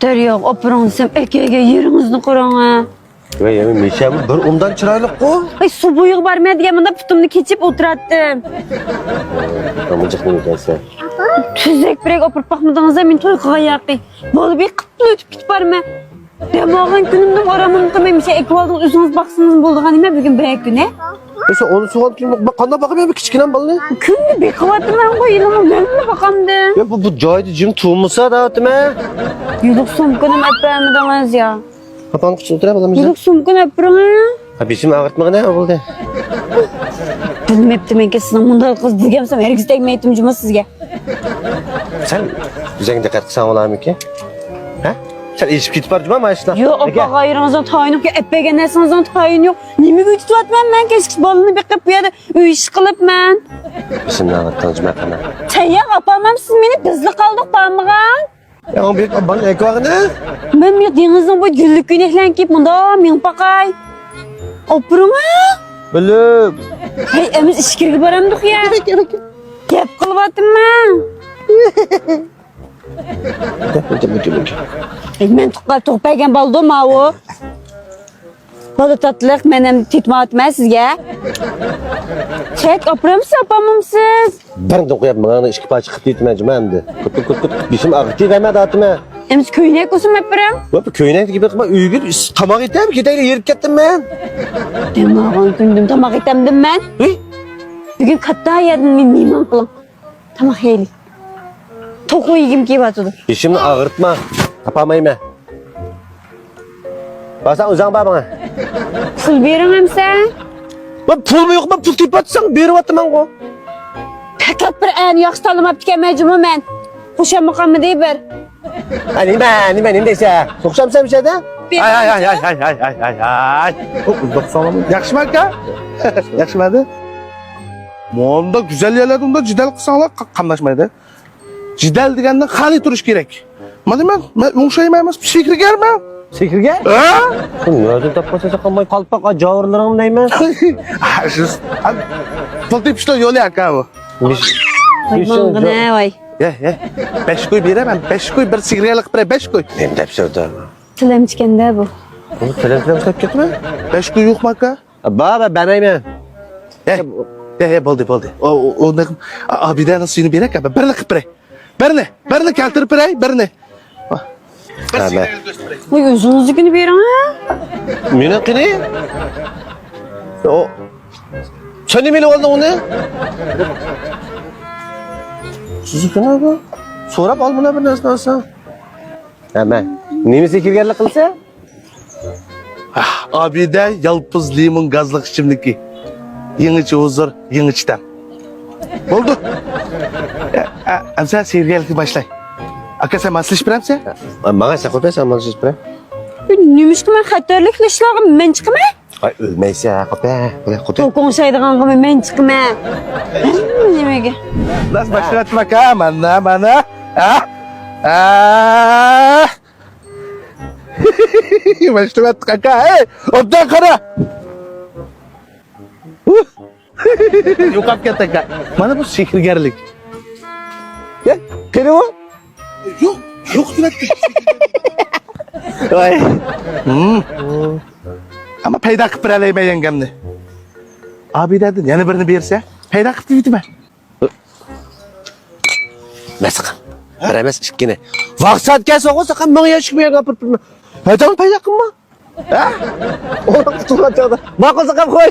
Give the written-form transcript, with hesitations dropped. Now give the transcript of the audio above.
Deryoq, opuransam aka yeringizni qarang ha. Ve yemin meşemi bir ondan çıraylık ko. Ay su buyuq barmaydigan bunda putumni kechib o'tiratdim. Amıcık ne gelsen. Tuzak birek opurib baxmadingizda men to'y qilganyaqi. Bo'lib qitib o'tib ketib barma. Demog'in kunimda oramini qilmaymisha ekvaldingiz o'zingiz baqsangiz bo'ldigan nima bugun bir kuni? Mesela onu soğan tutmak qanday bakayım bir kichkina balni. Kunni beqiyapman qo'yilib, men baqamdim. Ya bu joyda jim tuğmusa da atma. Yo'q, sumkani apamidingiz ya. Kapan kutu otura balamız. Yo'q, sumkani apirang. Ha bizim ağırtmağı ne oldu? Bilmeptim men sizning bunday qiz degansam hergiz tegmaydim juma sizga. Sen güzel dikkat kılsan olar mı ki? Ha? Sen işip gitip var cuma mı açtın? Yo'q, opa g'ayringizdan tayin yo'q, appaga narsangizdan tayin yo'q. Nimaga utyapman men kechki bolani beqib bu yerda uy ish qilibman. Bizim ne anlattın cuma kana? Tayyor opamam siz meni bizli qoldiq barmag'an. Ya on büyük bana ek var ne? Men dengizning bu gullik ko'ylaklarni kiyib bunda men paqay. Opurma. Bilib. Hey, emiz ishkirga boramdik ya. Gap qilyapman. Men tuqqal to'qpaygan bo'ldim u. Bola tatliq men ham tetmayapman sizga. Chek opuramsiz, opamamsiz? Ben de koyup bana işki paçı kıt etme cuma hem de. Kut. Bizim ağırtı verme dağıtma. Emiz ko'ylak ko'sam opuram. Bu köyüne gibi bakma üygür tamak etem ki değil yerip kettim ben. Demag'in kundim tomoq etamdim men. Bugun katta yerdan men mehmon qiling. Tomoq yeylik. To'q yegim kelyapti. İşimni ağırtma. Kapamayma. Basan uzan bana. Pul bering hamsa. Ben pul mu yok mu pul tip atsan berip atman ko. Faqat bir an yaxshi tanlamabdi majmua men. Qo'shamaqammi deb bir. Nima desa? So'qsam sen bir şeyde? Ay. Doksanım. Yaxşıma aka? Yaxşımadı. Onda güzel yerlerde onda cidal kısalar kanlaşmaydı. Cidal degende hali turuş gerek. Madem ben yumuşayım emas fikri gelme. Sekirge? Ha? Nördün tapmasa kalmay kalpak acağırlarım neyme? Pul tip işte yolu aka bu. Mang'ina voy. Ye. 5 koy beremem. 5 koy bir sigirgalık bir 5 koy. Benim de pişirdi. Tilim chiqanda bu. Onu telefon uslap ketme. 5 koy yok mu aka? Baba ben aymen. Ye buldu. O ne? Abi de nasıl yine berek abi? Birini keltirip berey, birini. Tamam. Voy, o'zingiznikini bering ha. Menekini? O. Sen ne oldun onu? Sizikini bu. So'rab ol buna bir narsa olsa. Hemen. Nemi sekirgerlik qilsa? Abi de yalpız limon gazlık içimdeki. Yeniçi huzur, yeniçten. Oldu. Amca seyirgelik başlay. Aka sen masliş bir amca? Bana sakın sen malsız bre. Nimish men xatarlik qilishlarga men chiqman. Ay ölmeyse ya kapı. Kutu. To'qonshaydigan qilmay men chiqman. Nimaga? Nasıl başlayatım aka? Mana. Başlayattık aka. Obdan kara. Yukap ket aka. Mana bu sihirgerlik. Gel. Kere o. Yok sürekli. Ay. Ama peyda kıp bir aleyme yengemni. Abi dedin yani birini berse peyda kıp bitme. Mesakın. Veremez işkine. Vaksat gelse o sakın bana yaşmaya kapıp durma. Hadi payda kınma. Ha? Ona tutulacak da. Bak o sakın koy.